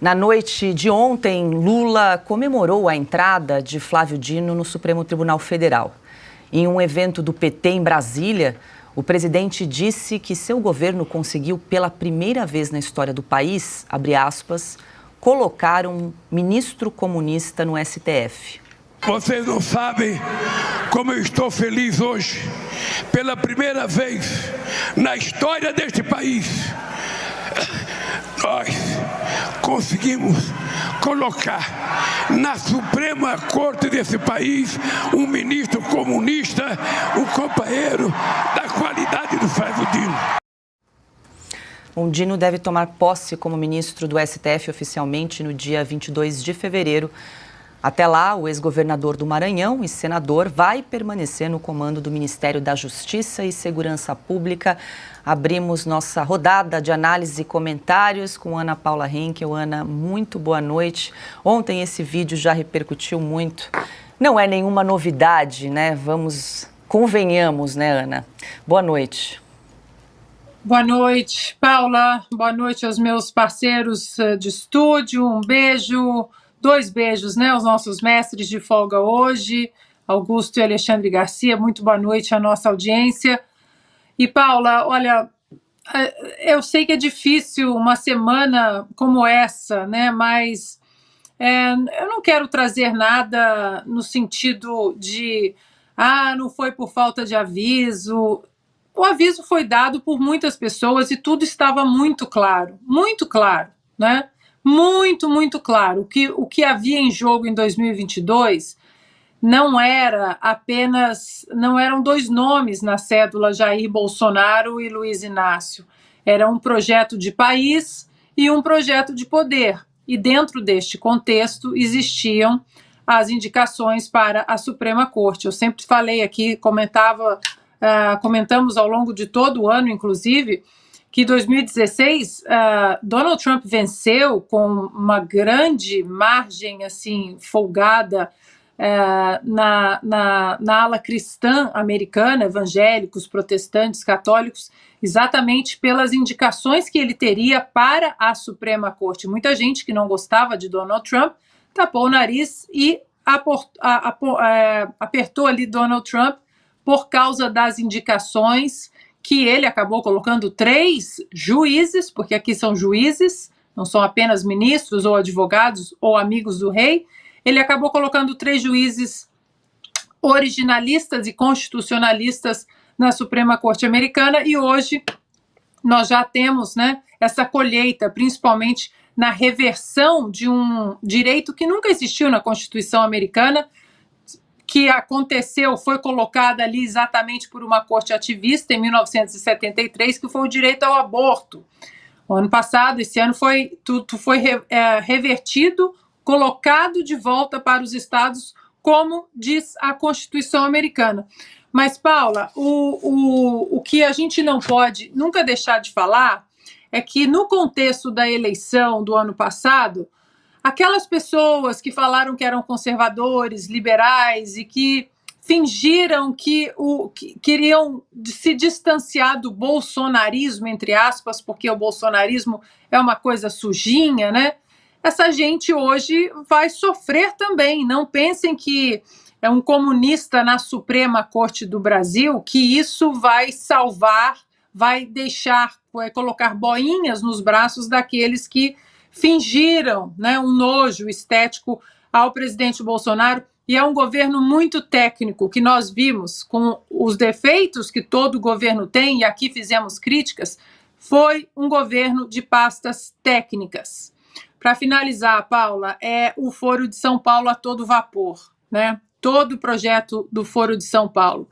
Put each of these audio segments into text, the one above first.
Na noite de ontem, Lula comemorou a entrada de Flávio Dino no Supremo Tribunal Federal. Em um evento do PT em Brasília, o presidente disse que seu governo conseguiu, pela primeira vez na história do país, abre aspas, colocar um ministro comunista no STF. Vocês não sabem como eu estou feliz hoje. Pela primeira vez na história deste país, nós conseguimos colocar na Suprema Corte desse país um ministro comunista, um companheiro da qualidade do Flávio Dino. O Dino deve tomar posse como ministro do STF oficialmente no dia 22 de fevereiro. Até lá, o ex-governador do Maranhão e senador vai permanecer no comando do Ministério da Justiça e Segurança Pública. Abrimos nossa rodada de análise e comentários com Ana Paula Henkel. Ana, muito boa noite. Ontem esse vídeo já repercutiu muito. Não é nenhuma novidade, né? Convenhamos, né, Ana? Boa noite. Boa noite, Paula. Boa noite aos meus parceiros de estúdio. Um beijo. 2 beijos, né, aos nossos mestres de folga hoje, Augusto e Alexandre Garcia. Muito boa noite à nossa audiência. E, Paula, olha, eu sei que é difícil uma semana como essa, né, mas eu não quero trazer nada no sentido de, não foi por falta de aviso. O aviso foi dado por muitas pessoas e tudo estava muito claro, né? Muito claro. O que havia em jogo em 2022 não eram 2 nomes na cédula, Jair Bolsonaro e Luiz Inácio. Era um projeto de país e um projeto de poder. E dentro deste contexto existiam as indicações para a Suprema Corte. Eu sempre falei aqui, comentamos ao longo de todo o ano, inclusive, que em 2016, Donald Trump venceu com uma grande margem assim, folgada na ala cristã americana, evangélicos, protestantes, católicos, exatamente pelas indicações que ele teria para a Suprema Corte. Muita gente que não gostava de Donald Trump tapou o nariz e apertou ali Donald Trump por causa das indicações que ele acabou colocando 3 juízes, porque aqui são juízes, não são apenas ministros ou advogados ou amigos do rei. Ele acabou colocando 3 juízes originalistas e constitucionalistas na Suprema Corte Americana, e hoje nós já temos, né, essa colheita, principalmente na reversão de um direito que nunca existiu na Constituição americana, que aconteceu, foi colocada ali exatamente por uma corte ativista em 1973, que foi o direito ao aborto. O ano passado, esse ano, tudo foi revertido, colocado de volta para os estados, como diz a Constituição americana. Mas, Paula, o que a gente não pode nunca deixar de falar é que, no contexto da eleição do ano passado, aquelas pessoas que falaram que eram conservadores, liberais e que fingiram que queriam se distanciar do bolsonarismo, entre aspas, porque o bolsonarismo é uma coisa sujinha, né? Essa gente hoje vai sofrer também. Não pensem que é um comunista na Suprema Corte do Brasil, que isso vai salvar, vai colocar boinhas nos braços daqueles que fingiram, né, um nojo estético ao presidente Bolsonaro. E é um governo muito técnico, que nós vimos com os defeitos que todo governo tem, e aqui fizemos críticas. Foi um governo de pastas técnicas. Para finalizar, Paula, é o Foro de São Paulo a todo vapor, né? Todo o projeto do Foro de São Paulo.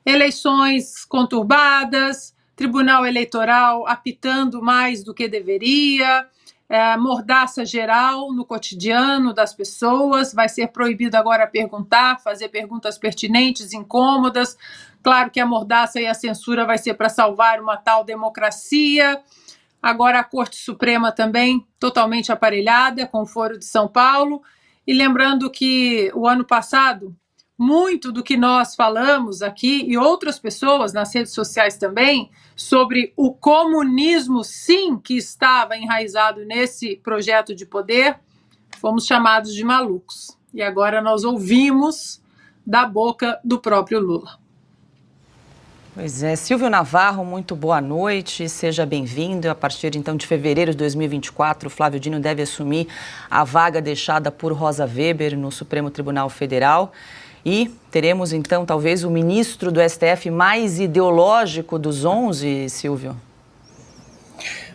Eleições conturbadas, Tribunal Eleitoral apitando mais do que deveria, mordaça geral no cotidiano das pessoas. Vai ser proibido agora perguntar, fazer perguntas pertinentes, incômodas. Claro que a mordaça e a censura vai ser para salvar uma tal democracia. Agora a Corte Suprema também totalmente aparelhada com o Foro de São Paulo. E lembrando que o ano passado muito do que nós falamos aqui e outras pessoas nas redes sociais também sobre o comunismo, sim, que estava enraizado nesse projeto de poder, fomos chamados de malucos. E agora nós ouvimos da boca do próprio Lula. Pois é, Silvio Navarro, muito boa noite, seja bem-vindo. A partir então de fevereiro de 2024, Flávio Dino deve assumir a vaga deixada por Rosa Weber no Supremo Tribunal Federal. E teremos então talvez o ministro do STF mais ideológico dos 11, Silvio?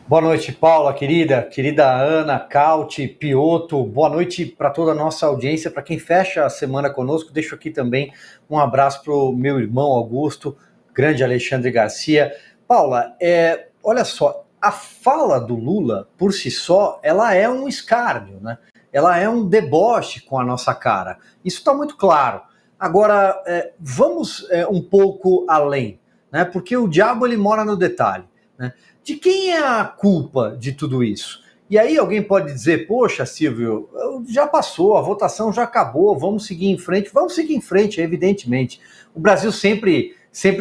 Boa noite, Paula, querida Ana, Cauti, Piotto, boa noite para toda a nossa audiência, para quem fecha a semana conosco. Deixo aqui também um abraço para o meu irmão Augusto, grande Alexandre Garcia. Paula, olha só, a fala do Lula, por si só, ela é um escárnio, né? Ela é um deboche com a nossa cara. Isso está muito claro. Agora, vamos um pouco além, né? Porque o diabo ele mora no detalhe, né? De quem é a culpa de tudo isso? E aí alguém pode dizer, poxa, Silvio, já passou, a votação já acabou, vamos seguir em frente. Vamos seguir em frente, evidentemente. O Brasil sempre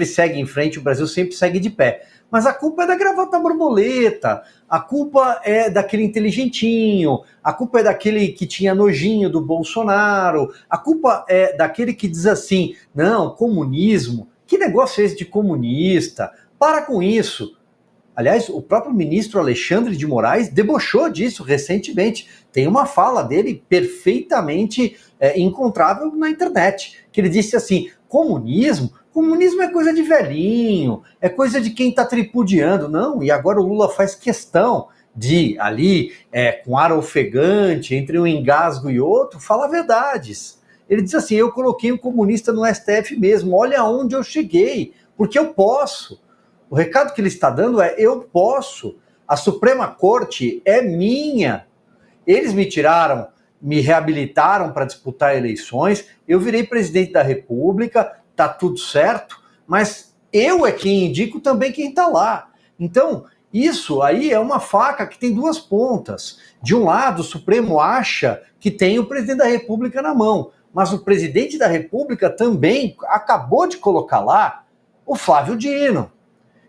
segue em frente, o Brasil sempre segue de pé. Mas a culpa é da gravata borboleta, a culpa é daquele inteligentinho, a culpa é daquele que tinha nojinho do Bolsonaro, a culpa é daquele que diz assim, não, comunismo, que negócio é esse de comunista? Para com isso. Aliás, o próprio ministro Alexandre de Moraes debochou disso recentemente. Tem uma fala dele perfeitamente encontrável na internet, que ele disse assim, comunismo é coisa de velhinho, é coisa de quem está tripudiando. Não, e agora o Lula faz questão de, ali, com ar ofegante, entre um engasgo e outro, falar verdades. Ele diz assim, eu coloquei um comunista no STF mesmo, olha onde eu cheguei, porque eu posso. O recado que ele está dando é, eu posso, a Suprema Corte é minha. Eles me tiraram, me reabilitaram para disputar eleições, eu virei presidente da República, tá tudo certo, mas eu é quem indico também quem está lá. Então, isso aí é uma faca que tem duas pontas. De um lado, o Supremo acha que tem o presidente da República na mão, mas o presidente da República também acabou de colocar lá o Flávio Dino.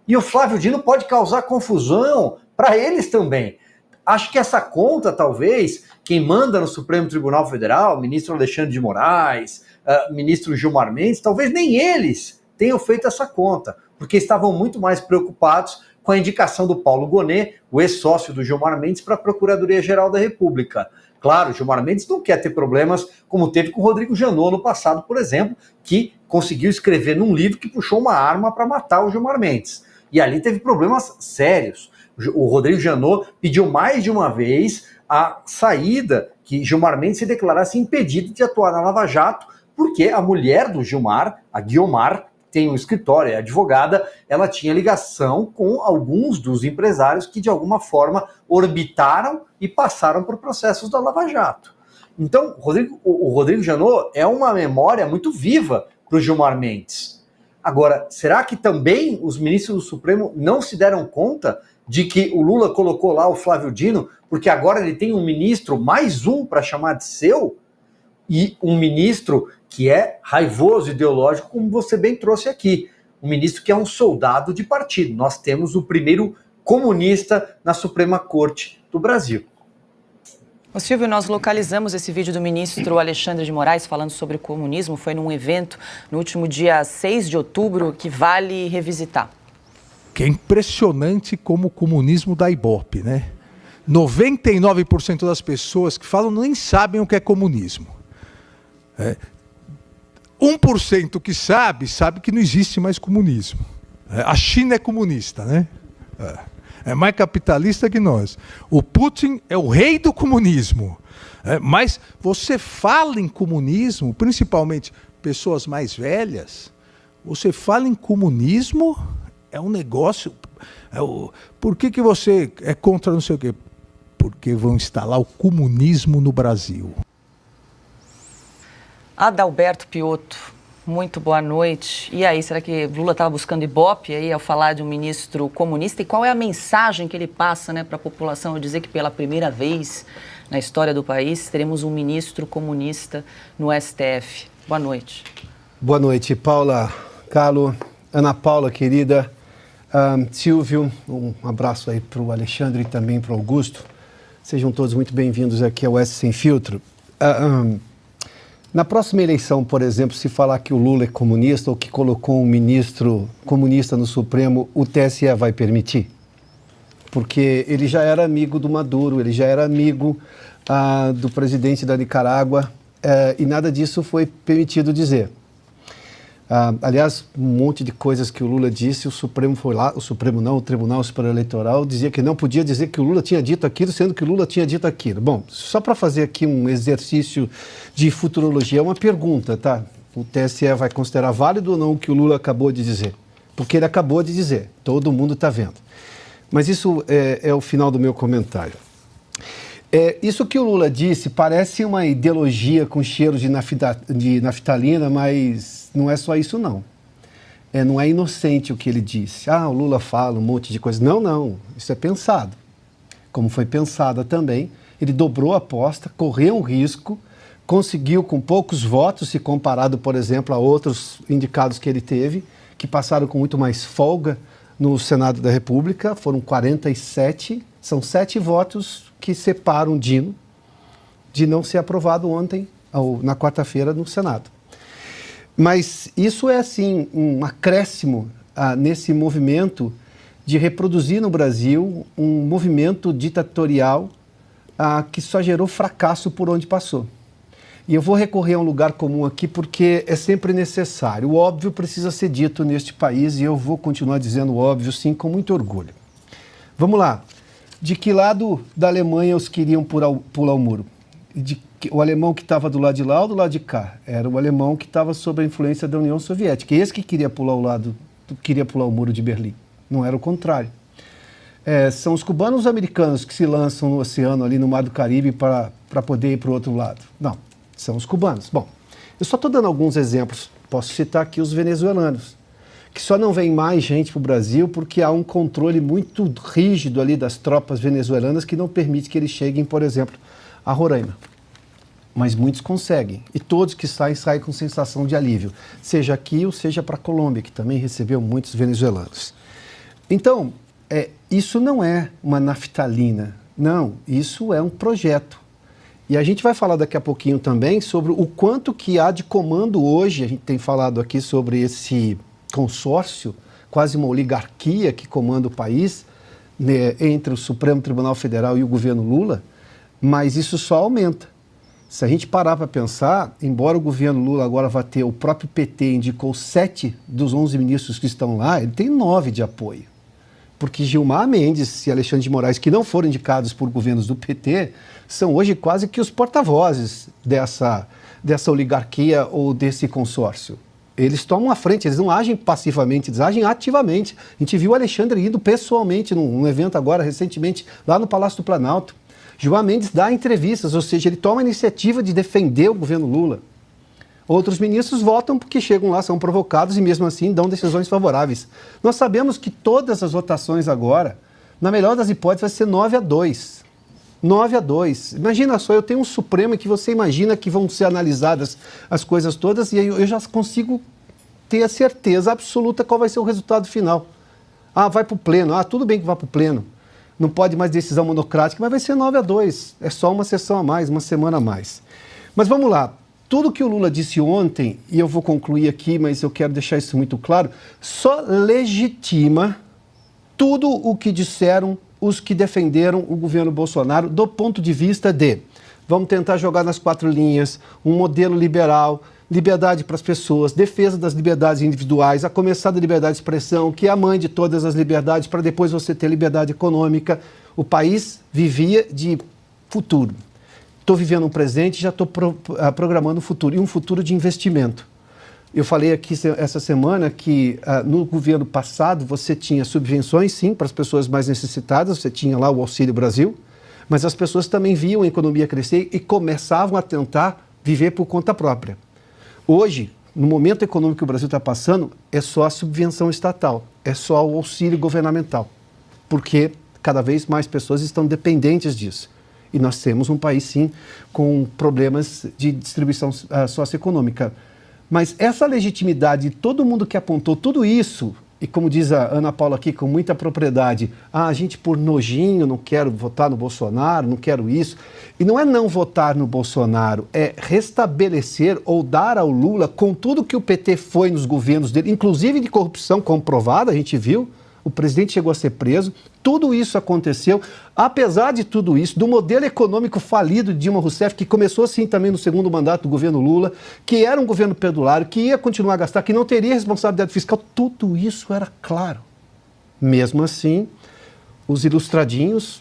E o Flávio Dino pode causar confusão para eles também. Acho que essa conta, talvez, quem manda no Supremo Tribunal Federal, ministro Alexandre de Moraes, ministro Gilmar Mendes, talvez nem eles tenham feito essa conta, porque estavam muito mais preocupados com a indicação do Paulo Gonet, o ex-sócio do Gilmar Mendes, para a Procuradoria-Geral da República. Claro, o Gilmar Mendes não quer ter problemas como teve com o Rodrigo Janot no passado, por exemplo, que conseguiu escrever num livro que puxou uma arma para matar o Gilmar Mendes. E ali teve problemas sérios. O Rodrigo Janot pediu mais de uma vez a saída, que Gilmar Mendes se declarasse impedido de atuar na Lava Jato, porque a mulher do Gilmar, a Guiomar, tem um escritório, é advogada, ela tinha ligação com alguns dos empresários que de alguma forma orbitaram e passaram por processos da Lava Jato. Então, o Rodrigo Janot é uma memória muito viva para o Gilmar Mendes. Agora, será que também os ministros do Supremo não se deram conta de que o Lula colocou lá o Flávio Dino, porque agora ele tem um ministro, mais um para chamar de seu, e um ministro que é raivoso, ideológico, como você bem trouxe aqui. Um ministro que é um soldado de partido. Nós temos o primeiro comunista na Suprema Corte do Brasil. Ô Silvio, nós localizamos esse vídeo do ministro Alexandre de Moraes falando sobre comunismo. Foi num evento no último dia 6 de outubro que vale revisitar. Que é impressionante como o comunismo dá ibope, né? 99% das pessoas que falam nem sabem o que é comunismo. 1% que sabe que não existe mais comunismo. A China é comunista, né? É mais capitalista que nós. O Putin é o rei do comunismo. Mas você fala em comunismo, principalmente pessoas mais velhas, você fala em comunismo, é um negócio... Por que você é contra não sei o quê? Porque vão instalar o comunismo no Brasil. Adalberto Piotto, muito boa noite. E aí, será que Lula estava buscando ibope aí ao falar de um ministro comunista? E qual é a mensagem que ele passa, né, para a população ao dizer que pela primeira vez na história do país teremos um ministro comunista no STF? Boa noite. Boa noite, Paula, Carlo, Ana Paula, querida, Silvio, um abraço aí para o Alexandre e também para o Augusto. Sejam todos muito bem-vindos aqui ao S Sem Filtro. Na próxima eleição, por exemplo, se falar que o Lula é comunista ou que colocou um ministro comunista no Supremo, o TSE vai permitir? Porque ele já era amigo do Maduro, ele já era amigo do presidente da Nicarágua e nada disso foi permitido dizer. Aliás, um monte de coisas que o Lula disse, o Supremo foi lá, o Supremo não, o Tribunal Superior Eleitoral dizia que não podia dizer que o Lula tinha dito aquilo, sendo que o Lula tinha dito aquilo. Bom, só para fazer aqui um exercício de futurologia, uma pergunta, tá? O TSE vai considerar válido ou não o que o Lula acabou de dizer? Porque ele acabou de dizer, todo mundo está vendo. Mas isso é o final do meu comentário. Isso que o Lula disse parece uma ideologia com cheiro de naftalina, mas não é só isso, não. Não é inocente o que ele disse. O Lula fala um monte de coisa. Não. Isso é pensado. Como foi pensada também, ele dobrou a aposta, correu um risco, conseguiu com poucos votos, se comparado, por exemplo, a outros indicados que ele teve, que passaram com muito mais folga no Senado da República. Foram 47, são 7 votos que separam Dino de não ser aprovado ontem, ou na quarta-feira, no Senado. Mas isso é, assim, um acréscimo nesse movimento de reproduzir no Brasil um movimento ditatorial que só gerou fracasso por onde passou. E eu vou recorrer a um lugar comum aqui porque é sempre necessário. O óbvio precisa ser dito neste país e eu vou continuar dizendo o óbvio, sim, com muito orgulho. Vamos lá. De que lado da Alemanha os queriam pular o muro? O alemão que estava do lado de lá ou do lado de cá? Era o alemão que estava sob a influência da União Soviética. Esse que queria pular o muro de Berlim. Não era o contrário. São os cubanos ou os americanos que se lançam no oceano, ali no Mar do Caribe, para poder ir para o outro lado? Não, são os cubanos. Bom, eu só estou dando alguns exemplos. Posso citar aqui os venezuelanos, que só não vem mais gente para o Brasil porque há um controle muito rígido ali das tropas venezuelanas que não permite que eles cheguem, por exemplo, a Roraima. Mas muitos conseguem. E todos que saem com sensação de alívio. Seja aqui ou seja para a Colômbia, que também recebeu muitos venezuelanos. Então, isso não é uma naftalina. Não, isso é um projeto. E a gente vai falar daqui a pouquinho também sobre o quanto que há de comando hoje. A gente tem falado aqui sobre esse consórcio, quase uma oligarquia que comanda o país, né, entre o Supremo Tribunal Federal e o governo Lula, mas isso só aumenta. Se a gente parar para pensar, embora o governo Lula agora vá ter, o próprio PT indicou 7 dos 11 ministros que estão lá, ele tem 9 de apoio. Porque Gilmar Mendes e Alexandre de Moraes, que não foram indicados por governos do PT, são hoje quase que os porta-vozes dessa oligarquia ou desse consórcio. Eles tomam a frente, eles não agem passivamente, eles agem ativamente. A gente viu o Alexandre indo pessoalmente num evento agora, recentemente, lá no Palácio do Planalto. Gilmar Mendes dá entrevistas, ou seja, ele toma a iniciativa de defender o governo Lula. Outros ministros votam porque chegam lá, são provocados e mesmo assim dão decisões favoráveis. Nós sabemos que todas as votações agora, na melhor das hipóteses, vai ser 9-2. 9-2. Imagina só, eu tenho um Supremo que você imagina que vão ser analisadas as coisas todas e aí eu já consigo ter a certeza absoluta qual vai ser o resultado final. Vai para o pleno. Tudo bem que vá para o pleno. Não pode mais decisão monocrática, mas vai ser 9-2. É só uma sessão a mais, uma semana a mais. Mas vamos lá. Tudo que o Lula disse ontem, e eu vou concluir aqui, mas eu quero deixar isso muito claro, só legitima tudo o que disseram os que defenderam o governo Bolsonaro do ponto de vista de vamos tentar jogar nas 4 linhas, um modelo liberal, liberdade para as pessoas, defesa das liberdades individuais, a começar da liberdade de expressão, que é a mãe de todas as liberdades, para depois você ter liberdade econômica. O país vivia de futuro. Estou vivendo um presente e já estou programando um futuro, e um futuro de investimento. Eu falei aqui essa semana que no governo passado você tinha subvenções, sim, para as pessoas mais necessitadas, você tinha lá o Auxílio Brasil, mas as pessoas também viam a economia crescer e começavam a tentar viver por conta própria. Hoje, no momento econômico que o Brasil está passando, é só a subvenção estatal, é só o auxílio governamental, porque cada vez mais pessoas estão dependentes disso. E nós temos um país, sim, com problemas de distribuição socioeconômica. Mas essa legitimidade, todo mundo que apontou tudo isso, e como diz a Ana Paula aqui com muita propriedade, a gente por nojinho não quero votar no Bolsonaro, não quero isso. E não é não votar no Bolsonaro, é restabelecer ou dar ao Lula com tudo que o PT foi nos governos dele, inclusive de corrupção comprovada, a gente viu, o presidente chegou a ser preso, tudo isso aconteceu, apesar de tudo isso, do modelo econômico falido de Dilma Rousseff, que começou assim também no segundo mandato do governo Lula, que era um governo perdulário, que ia continuar a gastar, que não teria responsabilidade fiscal, tudo isso era claro. Mesmo assim, os ilustradinhos,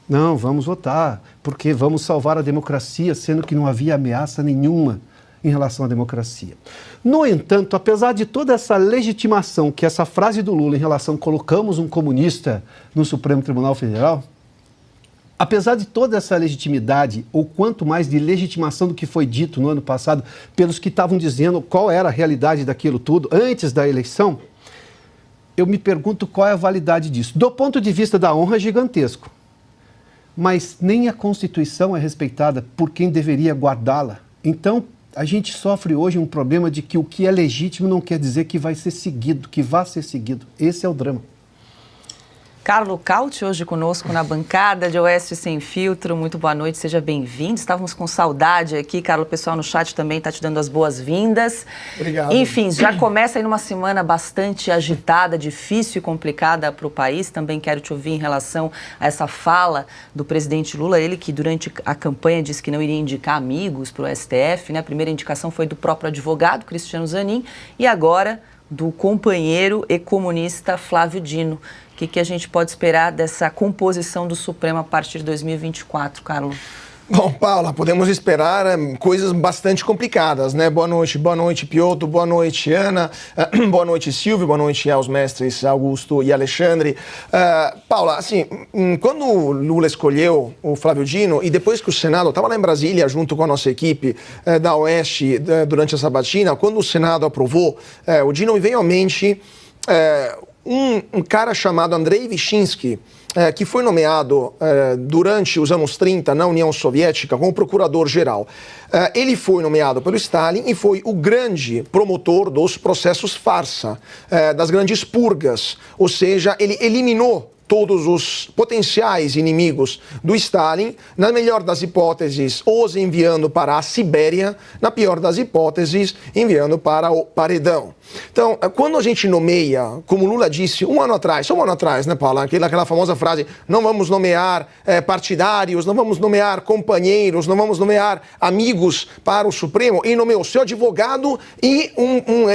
não, vamos votar, porque vamos salvar a democracia, sendo que não havia ameaça nenhuma em relação à democracia. No entanto, apesar de toda essa legitimação que essa frase do Lula em relação colocamos um comunista no Supremo Tribunal Federal, apesar de toda essa legitimidade, ou quanto mais de legitimação do que foi dito no ano passado, pelos que estavam dizendo qual era a realidade daquilo tudo antes da eleição, eu me pergunto qual é a validade disso. Do ponto de vista da honra, é gigantesco. Mas nem a Constituição é respeitada por quem deveria guardá-la. Então, a gente sofre hoje um problema de que o que é legítimo não quer dizer que vai ser seguido, que vá ser seguido. Esse é o drama. Carlo Cauti, hoje conosco na bancada de Oeste Sem Filtro. Muito boa noite, seja bem-vindo. Estávamos com saudade aqui, Carlo, o pessoal no chat também está te dando as boas-vindas. Obrigado. Enfim, já começa aí numa semana bastante agitada, difícil e complicada para o país. Também quero te ouvir em relação a essa fala do presidente Lula, ele que durante a campanha disse que não iria indicar amigos para o STF, né? A primeira indicação foi do próprio advogado, Cristiano Zanin, e agora do companheiro e comunista Flávio Dino. O que a gente pode esperar dessa composição do Supremo a partir de 2024, Carlos? Bom, Paula, podemos esperar coisas bastante complicadas, né? Boa noite, Piotr, boa noite, Ana, boa noite, Silvio, boa noite aos mestres Augusto e Alexandre. Paula, assim, quando o Lula escolheu o Flávio Dino, e depois que o Senado, eu estava lá em Brasília junto com a nossa equipe da Oeste durante a sabatina, quando o Senado aprovou, o Dino me veio à mente um cara chamado Andrei Vyshinsky, que foi nomeado durante os anos 30 na União Soviética como procurador-geral. Ele foi nomeado pelo Stalin e foi o grande promotor dos processos farsa, das grandes purgas, ou seja, ele eliminou todos os potenciais inimigos do Stalin, na melhor das hipóteses, os enviando para a Sibéria, na pior das hipóteses, enviando para o paredão. Então, quando a gente nomeia, como Lula disse um ano atrás, né, Paula? Aquela famosa frase, não vamos nomear partidários, não vamos nomear companheiros, não vamos nomear amigos para o Supremo, e nomeou seu advogado e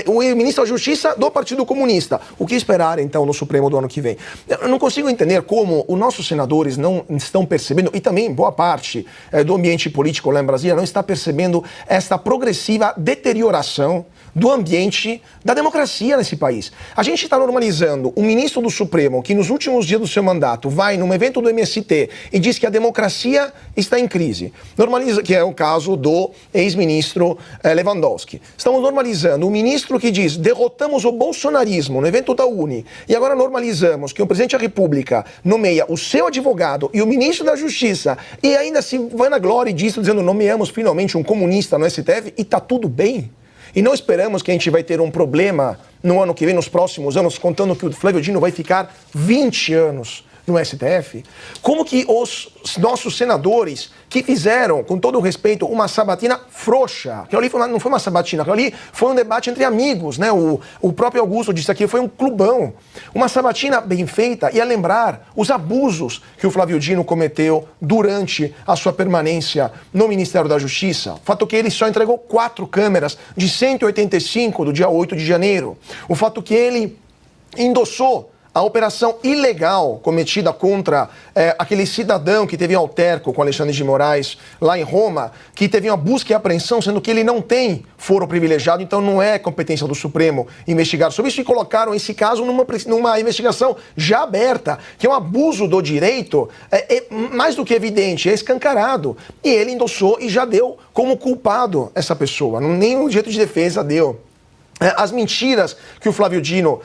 o ministro da Justiça do Partido Comunista. O que esperar, então, no Supremo do ano que vem? Eu não consigo entender como os nossos senadores não estão percebendo, e também boa parte do ambiente político lá em Brasília não está percebendo esta progressiva deterioração do ambiente da democracia nesse país. A gente está normalizando um ministro do Supremo que nos últimos dias do seu mandato vai num evento do MST e diz que a democracia está em crise. Normaliza, que é o caso do ex-ministro Lewandowski. Estamos normalizando um ministro que diz derrotamos o bolsonarismo no evento da Uni, e agora normalizamos que o presidente da República nomeia o seu advogado e o ministro da Justiça e ainda se vai na glória disso dizendo nomeamos finalmente um comunista no STF e está tudo bem. E não esperamos que a gente vai ter um problema no ano que vem, nos próximos anos, contando que o Flávio Dino vai ficar 20 anos no STF. Como que os nossos senadores que fizeram, com todo o respeito, uma sabatina frouxa, que ali não foi uma sabatina, que ali foi um debate entre amigos, né? O próprio Augusto disse aqui, foi um clubão. Uma sabatina bem feita ia lembrar os abusos que o Flávio Dino cometeu durante a sua permanência no Ministério da Justiça. O fato que ele só entregou 4 câmeras de 185 do dia 8 de janeiro. O fato que ele endossou a operação ilegal cometida contra aquele cidadão que teve um alterco com Alexandre de Moraes lá em Roma, que teve uma busca e apreensão, sendo que ele não tem foro privilegiado, então não é competência do Supremo investigar sobre isso, e colocaram esse caso numa investigação já aberta, que é um abuso do direito, mais do que evidente, é escancarado. E ele endossou e já deu como culpado essa pessoa, nem o direito de defesa deu. as mentiras que o Flávio Dino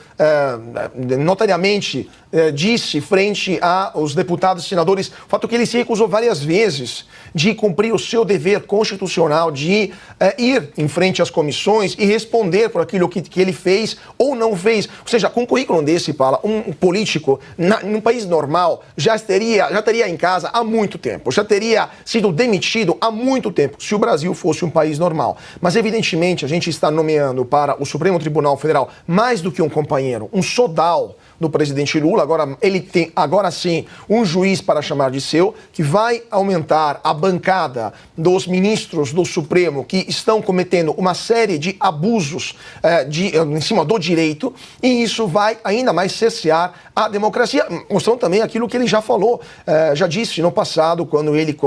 notariamente disse frente aos deputados e senadores, o fato que ele se recusou várias vezes de cumprir o seu dever constitucional de ir em frente às comissões e responder por aquilo que ele fez ou não fez. Ou seja, com um currículo desse, Paula, um político num país normal já teria em casa há muito tempo, já teria sido demitido há muito tempo, se o Brasil fosse um país normal. Mas, evidentemente, a gente está nomeando para o Supremo Tribunal Federal mais do que um companheiro, um sodal do presidente Lula. Agora ele tem, agora sim, um juiz para chamar de seu, que vai aumentar a bancada dos ministros do Supremo que estão cometendo uma série de abusos em cima do direito, e isso vai ainda mais cercear a democracia, mostrando também aquilo que ele já falou, já disse no passado, quando ele,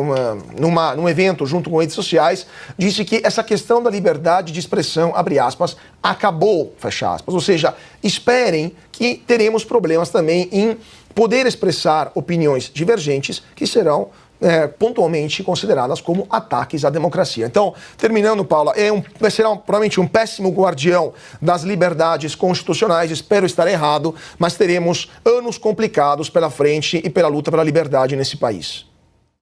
num evento junto com redes sociais, disse que essa questão da liberdade de expressão, abre aspas, acabou, fecha aspas. Ou seja, esperem que teremos problemas também em poder expressar opiniões divergentes que serão pontualmente consideradas como ataques à democracia. Então, terminando, Paula, será provavelmente um péssimo guardião das liberdades constitucionais, espero estar errado, mas teremos anos complicados pela frente e pela luta pela liberdade nesse país.